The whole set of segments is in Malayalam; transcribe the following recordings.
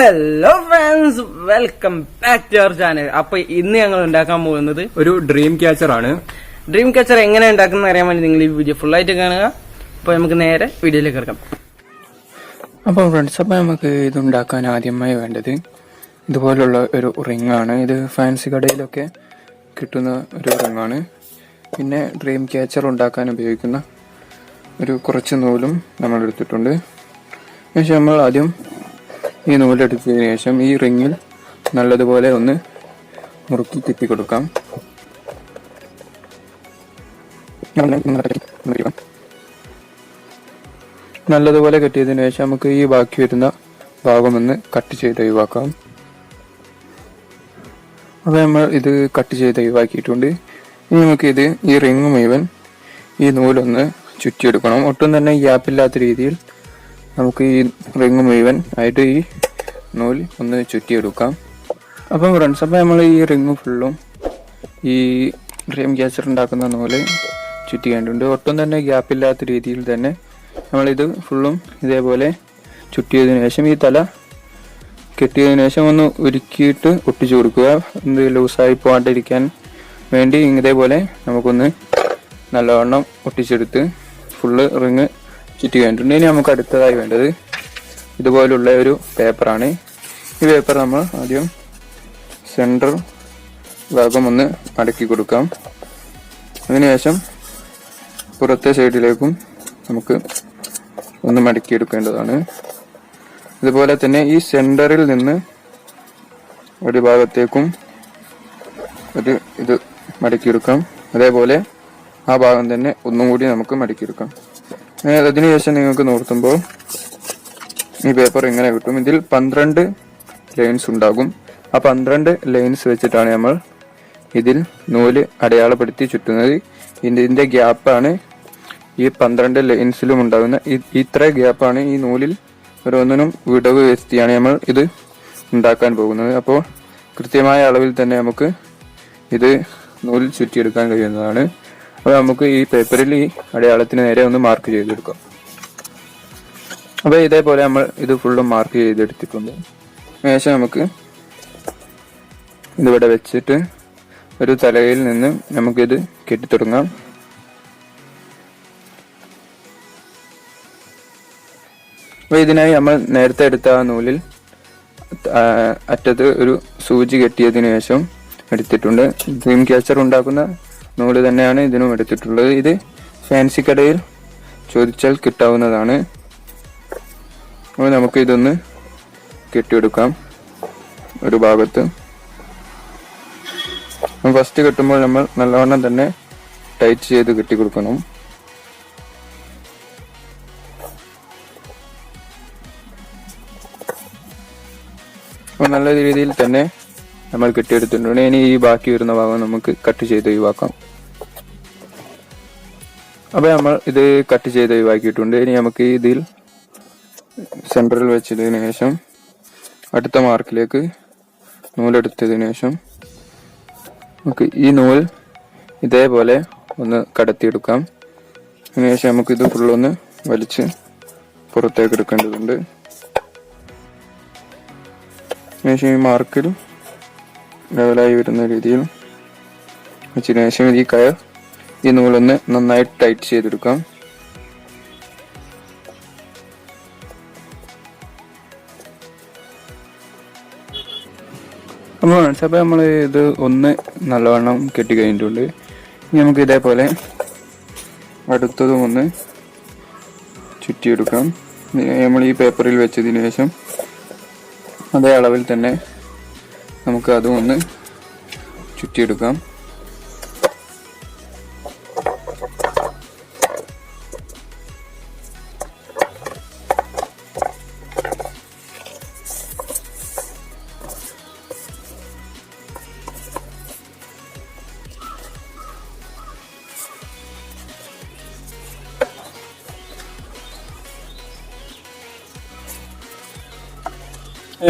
Hello friends, welcome back to our channel. അപ്പൊ ഇന്ന് ഞങ്ങൾ ഉണ്ടാക്കാൻ പോകുന്നത് ഒരു ഡ്രീം ക്യാച്ചർ ആണ്. ഡ്രീം ക്യാച്ചർ എങ്ങനെ ഉണ്ടാക്കുന്ന അറിയാൻ വേണ്ടി നിങ്ങൾ ഈ വീഡിയോ ഫുൾ ആയിട്ട് കാണുക. അപ്പൊ നമുക്ക് നേരെ വീഡിയോയിലേക്ക് കിടക്കാം. അപ്പോൾ ഫ്രണ്ട്സ്, അപ്പോൾ നമുക്ക് ഇതുണ്ടാക്കാൻ ആദ്യമായി വേണ്ടത് ഇതുപോലുള്ള ഒരു റിംഗ് ആണ്. ഇത് ഫാൻസി കടയിലൊക്കെ കിട്ടുന്ന ഒരു റിംഗാണ്. പിന്നെ ഡ്രീം ക്യാച്ചർ ഉണ്ടാക്കാൻ ഉപയോഗിക്കുന്ന ഒരു കുറച്ച് നൂലും നമ്മൾ എടുത്തിട്ടുണ്ട്. പക്ഷേ നമ്മൾ ആദ്യം ഈ നൂലെടുത്തതിന് ശേഷം ഈ റിങ്ങിൽ നല്ലതുപോലെ ഒന്ന് മുറുക്കി കിട്ടി കൊടുക്കാം. നല്ലതുപോലെ കെട്ടിയതിനു ശേഷം നമുക്ക് ഈ ബാക്കി വരുന്ന ഭാഗം ഒന്ന് കട്ട് ചെയ്ത് ഒഴിവാക്കാം. അപ്പോൾ നമ്മൾ ഇത് കട്ട് ചെയ്ത് ഒഴിവാക്കിയിട്ടുണ്ട്. ഇനി നമുക്ക് ഈ റിങ് മുഴുവൻ ഈ നൂലൊന്ന് ചുറ്റിയെടുക്കണം. ഒട്ടും തന്നെ ഗ്യാപ്പില്ലാത്ത രീതിയിൽ നമുക്ക് ഈ റിങ് മുഴുവൻ ആയിട്ട് ഈ നൂൽ ഒന്ന് ചുറ്റിയെടുക്കാം. അപ്പം ഫ്രണ്ട്സ്, അപ്പോൾ നമ്മൾ ഈ റിങ് ഫുള്ളും ഈ ഡ്രീം ക്യാച്ചർ ഉണ്ടാക്കുന്ന നൂല് ചുറ്റിക്കേണ്ടതുണ്ട്. ഒട്ടും തന്നെ ഗ്യാപ്പില്ലാത്ത രീതിയിൽ തന്നെ നമ്മളിത് ഫുള്ളും ഇതേപോലെ ചുറ്റിയതിനു ശേഷം ഈ തല കെട്ടിയതിനു ശേഷം ഒന്ന് ഉരുക്കിയിട്ട് ഒട്ടിച്ചു കൊടുക്കുക. എന്ത് ലൂസായി പോകാണ്ടിരിക്കാൻ വേണ്ടി ഇതേപോലെ നമുക്കൊന്ന് നല്ലവണ്ണം ഒട്ടിച്ചെടുത്ത് ഫുള്ള് റിങ് ചുറ്റി കഴിഞ്ഞിട്ടുണ്ട്. ഇനി നമുക്ക് അടുത്തതായി വേണ്ടത് ഇതുപോലുള്ള ഒരു പേപ്പറാണ്. ഈ പേപ്പർ നമ്മൾ ആദ്യം സെൻറ്റർ ഭാഗം ഒന്ന് മടക്കി കൊടുക്കാം. അതിനുശേഷം പുറത്തെ സൈഡിലേക്കും നമുക്ക് ഒന്ന് മടക്കിയെടുക്കേണ്ടതാണ്. അതുപോലെ തന്നെ ഈ സെൻറ്ററിൽ നിന്ന് ഒരു ഭാഗത്തേക്കും ഇത് മടക്കിയെടുക്കാം. അതേപോലെ ആ ഭാഗം തന്നെ ഒന്നും കൂടി നമുക്ക് മടക്കിയെടുക്കാം. അതിനുശേഷം നിങ്ങൾക്ക് നോക്കുമ്പോൾ ഈ പേപ്പർ ഇങ്ങനെ കിട്ടും. ഇതിൽ 12 ലൈൻസ് ഉണ്ടാകും. ആ 12 ലൈൻസ് വെച്ചിട്ടാണ് നമ്മൾ ഇതിൽ നൂല് അടയാളപ്പെടുത്തി ചുറ്റുന്നത്. ഇതിന്റെ ഗ്യാപ്പാണ് ഈ 12 ലൈൻസിലും ഉണ്ടാകുന്ന ഇത്ര ഗ്യാപ്പാണ് ഈ നൂലിൽ ഓരോന്നിനും വിടവ് വരുത്തിയാണ് നമ്മൾ ഇത് ഉണ്ടാക്കാൻ പോകുന്നത്. അപ്പോൾ കൃത്യമായ അളവിൽ തന്നെ നമുക്ക് ഇത് നൂലിൽ ചുറ്റിയെടുക്കാൻ കഴിയുന്നതാണ്. അപ്പോൾ നമുക്ക് ഈ പേപ്പറിൽ ഈ അടയാളത്തിന് നേരെ ഒന്ന് മാർക്ക് ചെയ്തെടുക്കാം. അപ്പോൾ ഇതേപോലെ നമ്മൾ ഇത് ഫുള്ളും മാർക്ക് ചെയ്തെടുത്തിട്ടുണ്ട്. ശേഷം നമുക്ക് ഇതിവിടെ വെച്ചിട്ട് ഒരു തലയിൽ നിന്ന് നമുക്കിത് കെട്ടിത്തുടങ്ങാം. അപ്പോൾ ഇതിനായി നമ്മൾ നേരത്തെ എടുത്ത ആ നൂലിൽ അറ്റത്ത് ഒരു സൂചി കെട്ടിയതിനു ശേഷം എടുത്തിട്ടുണ്ട്. ഡ്രീം ക്യാച്ചർ ഉണ്ടാക്കുന്ന നൂല് തന്നെയാണ് ഇതിനും എടുത്തിട്ടുള്ളത്. ഇത് ഫാൻസി കടയിൽ ചോദിച്ചാൽ കിട്ടാവുന്നതാണ്. അപ്പോൾ നമുക്ക് ഇതൊന്ന് കെട്ടിയെടുക്കാം. ഒരു ഭാഗത്ത് ഫസ്റ്റ് കെട്ടുമ്പോൾ നമ്മൾ നല്ലവണ്ണം തന്നെ ടൈറ്റ് ചെയ്ത് കെട്ടിക്കൊടുക്കണം. അപ്പോൾ നല്ല രീതിയിൽ തന്നെ നമ്മൾ കെട്ടിയെടുത്തിട്ടുണ്ട്. ഇനി ഈ ബാക്കി വരുന്ന ഭാഗം നമുക്ക് കട്ട് ചെയ്ത് ഒഴിവാക്കാം. അപ്പോൾ നമ്മൾ ഇത് കട്ട് ചെയ്ത് ഒഴിവാക്കിയിട്ടുണ്ട്. ഇനി നമുക്ക് ഇതിൽ സെൻറ്ററിൽ വെച്ചതിന് ശേഷം അടുത്ത മാർക്കിലേക്ക് നൂലെടുത്തതിന് ശേഷം നമുക്ക് ഈ നൂൽ ഇതേപോലെ ഒന്ന് കടത്തിയെടുക്കാം. അതിനുശേഷം നമുക്ക് ഇത് ഫുള്ളൊന്ന് വലിച്ച് പുറത്തേക്ക് എടുക്കേണ്ടതുണ്ട്. അതിനുശേഷം ഈ മാർക്കിൽ ലെവലായി വരുന്ന രീതിയിൽ വെച്ചതിന് ശേഷം ഈ നൂലൊന്ന് നന്നായി ടൈറ്റ് ചെയ്തെടുക്കാം. അപ്പോൾ നമ്മൾ ഇത് ഒന്ന് നല്ലവണ്ണം കെട്ടി കഴിഞ്ഞിട്ടുണ്ട്. ഇനി നമുക്ക് ഇതേപോലെ അടുത്തതും ഒന്ന് ചുറ്റിയെടുക്കാം. നമ്മൾ ഈ പേപ്പറിൽ വെച്ചതിന് ശേഷം അതേ അളവിൽ തന്നെ നമുക്ക് അതും ഒന്ന് ചുറ്റിയെടുക്കാം.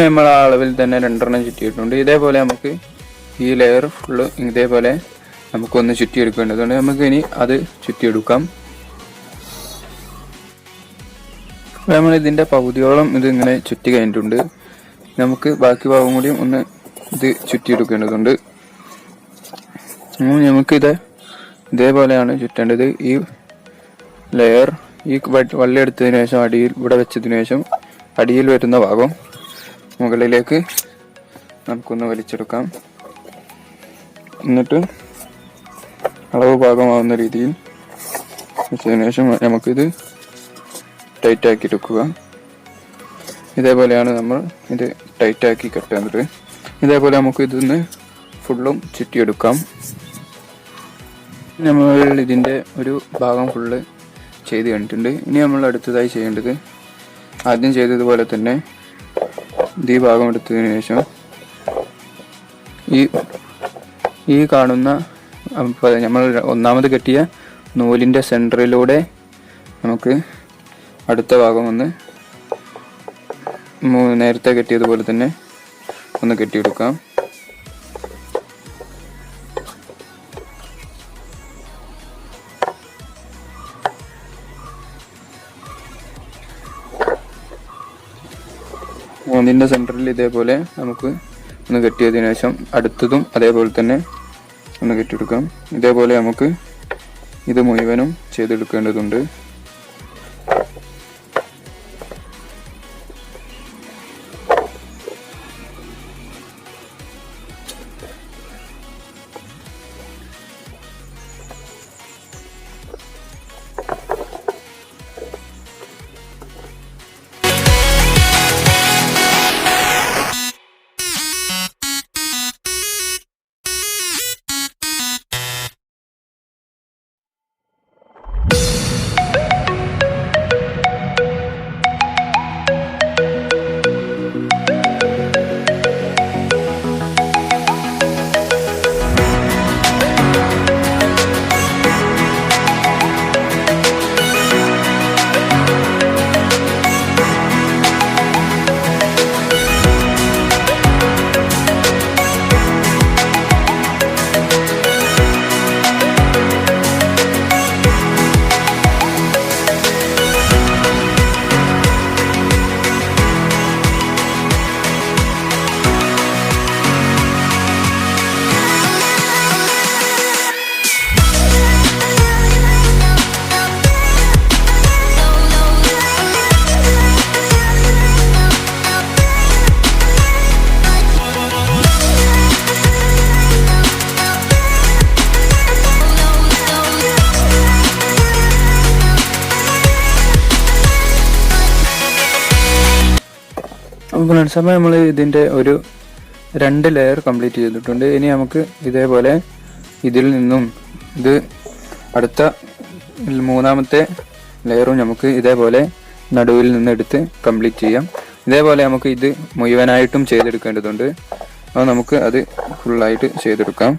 നമ്മൾ ആ അളവിൽ തന്നെ 2 ചുറ്റിയിട്ടുണ്ട്. ഇതേപോലെ നമുക്ക് ഈ ലെയർ ഫുള്ള് ഇതേപോലെ നമുക്കൊന്ന് ചുറ്റിയെടുക്കേണ്ടതുണ്ട്. നമുക്ക് ഇനി അത് ചുറ്റിയെടുക്കാം. നമ്മൾ ഇതിന്റെ പകുതിയോളം ഇത് ഇങ്ങനെ ചുറ്റി കഴിഞ്ഞിട്ടുണ്ട്. നമുക്ക് ബാക്കി ഭാഗം കൂടിയും ഒന്ന് ഇത് ചുറ്റിയെടുക്കേണ്ടതുണ്ട്. നമുക്കിത് ഇതേപോലെയാണ് ചുറ്റേണ്ടത്. ഈ ലെയർ ഈ വള്ളി എടുത്തതിനു ശേഷം അടിയിൽ ഇവിടെ വെച്ചതിനു ശേഷം അടിയിൽ വരുന്ന ഭാഗം മുകളിലേക്ക് നമുക്കൊന്ന് വലിച്ചെടുക്കാം. എന്നിട്ട് അളവ് ഭാഗമാവുന്ന രീതിയിൽ വെച്ചതിനു ശേഷം നമുക്കിത് ടൈറ്റാക്കി എടുക്കുക. ഇതേപോലെയാണ് നമ്മൾ ഇത് ടൈറ്റാക്കി കെട്ടേണ്ടത്. ഇതേപോലെ നമുക്ക് ഇതൊന്ന് ഫുള്ളും ചുറ്റിയെടുക്കാം. നമ്മൾ ഇതിൻ്റെ ഒരു ഭാഗം ഫുള്ള് ചെയ്ത് കണ്ടിട്ടുണ്ട്. ഇനി നമ്മൾ അടുത്തതായി ചെയ്യേണ്ടത് ആദ്യം ചെയ്തതുപോലെ തന്നെ ഈ ഭാഗം എടുത്തതിന് ശേഷം ഈ കാണുന്ന നമ്മൾ ഒന്നാമത് കെട്ടിയ നൂലിൻ്റെ സെൻറ്ററിലൂടെ നമുക്ക് അടുത്ത ഭാഗം ഒന്ന് നേരത്തെ കെട്ടിയതുപോലെ തന്നെ ഒന്ന് കെട്ടിയെടുക്കാം. ഇതിൻ്റെ സെൻറ്ററിൽ ഇതേപോലെ നമുക്ക് ഒന്ന് കെട്ടിയതിനു ശേഷം അടുത്തതും അതേപോലെ തന്നെ ഒന്ന് കെട്ടിയെടുക്കാം. ഇതേപോലെ നമുക്ക് ഇത് മുഴുവനും ചെയ്തെടുക്കേണ്ടതുണ്ട്. ഫ്രണ്ട്സ്, അപ്പോൾ നമ്മൾ ഇതിൻ്റെ ഒരു 2 ലെയർ കംപ്ലീറ്റ് ചെയ്തിട്ടുണ്ട്. ഇനി നമുക്ക് ഇതേപോലെ ഇതിൽ നിന്നും ഇത് അടുത്ത 3ാമത്തെ ലെയറും നമുക്ക് ഇതേപോലെ നടുവിൽ നിന്ന് എടുത്ത് കംപ്ലീറ്റ് ചെയ്യാം. ഇതേപോലെ നമുക്ക് ഇത് മുഴുവനായിട്ടും ചെയ്തെടുക്കേണ്ടതുണ്ട്. അപ്പോൾ നമുക്ക് അത് ഫുള്ളായിട്ട് ചെയ്തെടുക്കാം.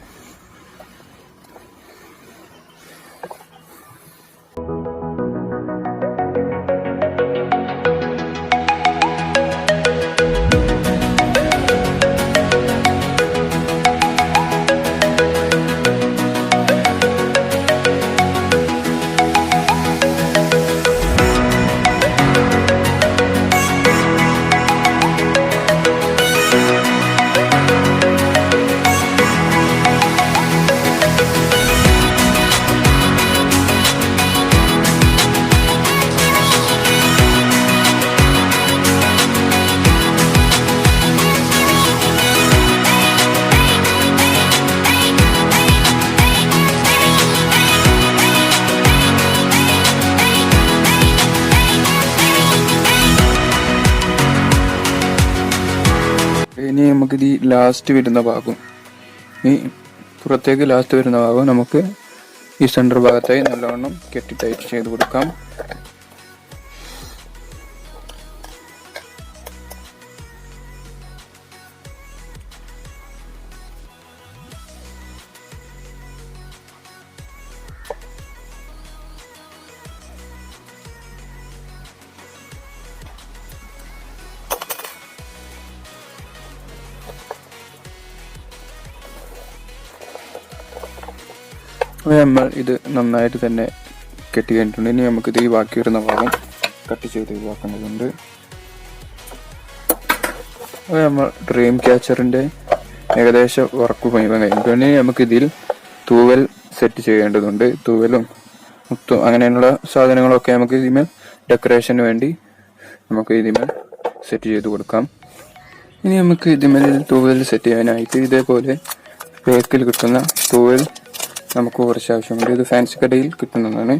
ഇനി നമുക്കിത് ഈ ലാസ്റ്റ് വരുന്ന ഭാഗം, ഈ പുറത്തേക്ക് ലാസ്റ്റ് വരുന്ന ഭാഗം നമുക്ക് ഈ സെൻറ്റർ ഭാഗത്തായി നല്ലവണ്ണം കെട്ടി ടൈറ്റ് ചെയ്ത് കൊടുക്കാം. നമ്മൾ ഇത് നന്നായിട്ട് തന്നെ കെട്ടി കഴിഞ്ഞിട്ടുണ്ട്. ഇനി നമുക്കിത് ഈ ബാക്കി വരുന്ന ഭാഗം കട്ട് ചെയ്ത് ഒഴിവാക്കേണ്ടതുണ്ട്. അപ്പോൾ നമ്മൾ ഡ്രീം ക്യാച്ചറിന്റെ ഏകദേശം വർക്ക് മുഴുവൻ കഴിഞ്ഞു. പിന്നെ നമുക്ക് ഇതിൽ തൂവൽ സെറ്റ് ചെയ്യേണ്ടതുണ്ട്. തൂവലും മുത്തും അങ്ങനെയുള്ള സാധനങ്ങളൊക്കെ നമുക്ക് ഇതിന്മേൽ ഡെക്കറേഷന് വേണ്ടി നമുക്ക് ഇതിന്മേൽ സെറ്റ് ചെയ്ത് കൊടുക്കാം. ഇനി നമുക്ക് ഇതിന്മേൽ തൂവൽ സെറ്റ് ചെയ്യാനായിട്ട് ഇതേപോലെ പേക്കിൽ കിട്ടുന്ന തൂവൽ നമുക്ക് കുറച്ച് ആവശ്യമുണ്ട്. ഇത് ഫാൻസി കടയിൽ കിട്ടുന്നതാണ്.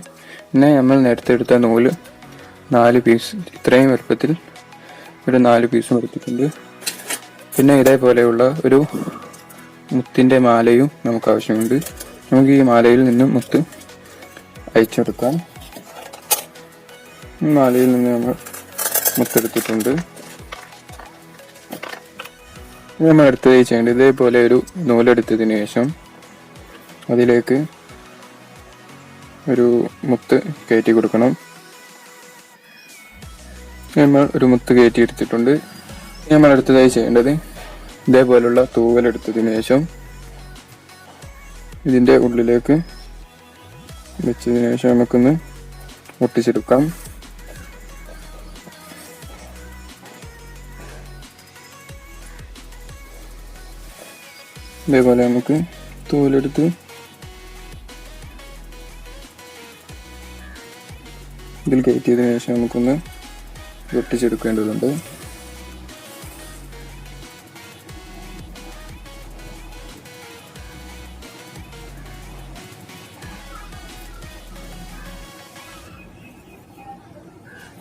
പിന്നെ നമ്മൾ നേരത്തെ എടുത്ത നൂല് 4 പീസ് ഇത്രയും വലുപ്പത്തിൽ ഇവിടെ 4 പീസും എടുത്തിട്ടുണ്ട്. പിന്നെ ഇതേപോലെയുള്ള ഒരു മുത്തിന്റെ മാലയും നമുക്ക് ആവശ്യമുണ്ട്. നമുക്ക് ഈ മാലയിൽ നിന്നും മുത്ത് അയച്ചെടുക്കാം. ഈ മാലയിൽ നിന്ന് നമ്മൾ മുത്തെടുത്തിട്ടുണ്ട്. നമ്മൾ അടുത്തതായി ചെയ്യേണ്ടത് ഇതേപോലെ ഒരു നൂലെടുത്തതിന് ശേഷം അതിലേക്ക് ഒരു മുത്ത് കയറ്റി കൊടുക്കണം. നമ്മൾ ഒരു മുത്ത് കയറ്റി എടുത്തിട്ടുണ്ട്. നമ്മൾ അടുത്തതായി ചെയ്യേണ്ടത് ഇതേപോലുള്ള തൂവലെടുത്തതിന് ശേഷം ഇതിന്റെ ഉള്ളിലേക്ക് വെച്ചതിന് ശേഷം നമുക്കൊന്ന് ഒട്ടിച്ചെടുക്കാം. ഇതേപോലെ നമുക്ക് തൂവലെടുത്ത് ഇതിൽ കയറ്റിയതിനു ശേഷം നമുക്കൊന്ന് ഒട്ടിച്ചെടുക്കേണ്ടതുണ്ട്.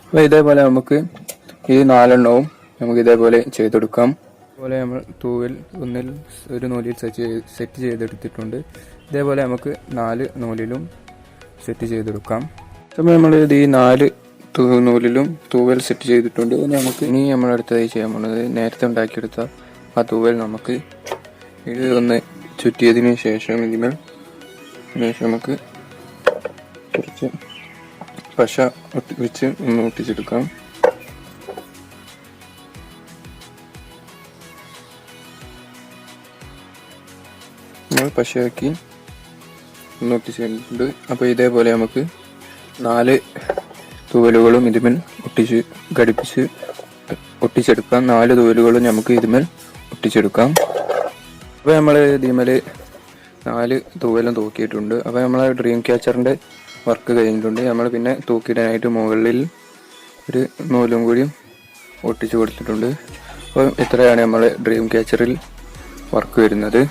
അപ്പോൾ ഇതേപോലെ നമുക്ക് ഈ 4 എണ്ണവും നമുക്ക് ഇതേപോലെ ചെയ്തെടുക്കാം. അതുപോലെ നമ്മൾ തൂവൽ ഒന്നിൽ ഒരു നൂലിൽ സെറ്റ് ചെയ്തെടുത്തിട്ടുണ്ട്. ഇതേപോലെ നമുക്ക് 4 നൂലിലും സെറ്റ് ചെയ്തെടുക്കാം. അപ്പോൾ നമ്മൾ ഈ 4 നൂലിലും തൂവൽ സെറ്റ് ചെയ്തിട്ടുണ്ട്. ഇനി നമ്മൾ അടുത്തതായി ചെയ്യാൻ പോകുന്നത് നേരത്തെ ഉണ്ടാക്കിയെടുത്ത ആ തൂവൽ നമുക്ക് ഇത് ഒന്ന് ചുറ്റിയതിന് ശേഷം ഇതിന്മേൽ നമുക്ക് കുറച്ച് പശ വെച്ച് ഒന്ന് ഒട്ടിച്ചെടുക്കാം. നമ്മൾ പശയാക്കി ഒന്ന് ഒട്ടിച്ചിട്ടുണ്ട്. അപ്പോൾ ഇതേപോലെ നമുക്ക് 4 തൂവലുകളും ഇതിന്മേൽ ഒട്ടിച്ചെടുക്കാം. 4 തൂവലുകളും നമുക്ക് ഇതിന്മേൽ ഒട്ടിച്ചെടുക്കാം. അപ്പോൾ നമ്മൾ ഇതിന്മേൽ 4 തൂവലും തൂക്കിയിട്ടുണ്ട്. അപ്പോൾ നമ്മളെ ഡ്രീം ക്യാച്ചറിന്റെ വർക്ക് കഴിഞ്ഞിട്ടുണ്ട്. നമ്മൾ പിന്നെ തൂക്കിയിടാനായിട്ട് മുകളിൽ ഒരു നൂലും കൂടിയും ഒട്ടിച്ചു കൊടുത്തിട്ടുണ്ട്. അപ്പോൾ ഇത്രയാണ് നമ്മളെ ഡ്രീം ക്യാച്ചറിൽ വർക്ക് വരുന്നത്.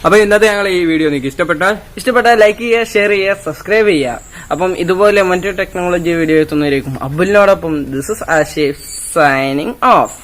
അപ്പൊ ഇന്നത്തെ ഞങ്ങൾ ഈ വീഡിയോ നിങ്ങൾക്ക് ഇഷ്ടപ്പെട്ടാൽ ലൈക്ക് ചെയ്യുക, ഷെയർ ചെയ്യുക, സബ്സ്ക്രൈബ് ചെയ്യുക. അപ്പം ഇതുപോലെ മറ്റൊരു ടെക്നോളജി വീഡിയോ എത്തുന്നതായിരിക്കും. അബുലിനോടൊപ്പം this is Ashif signing of.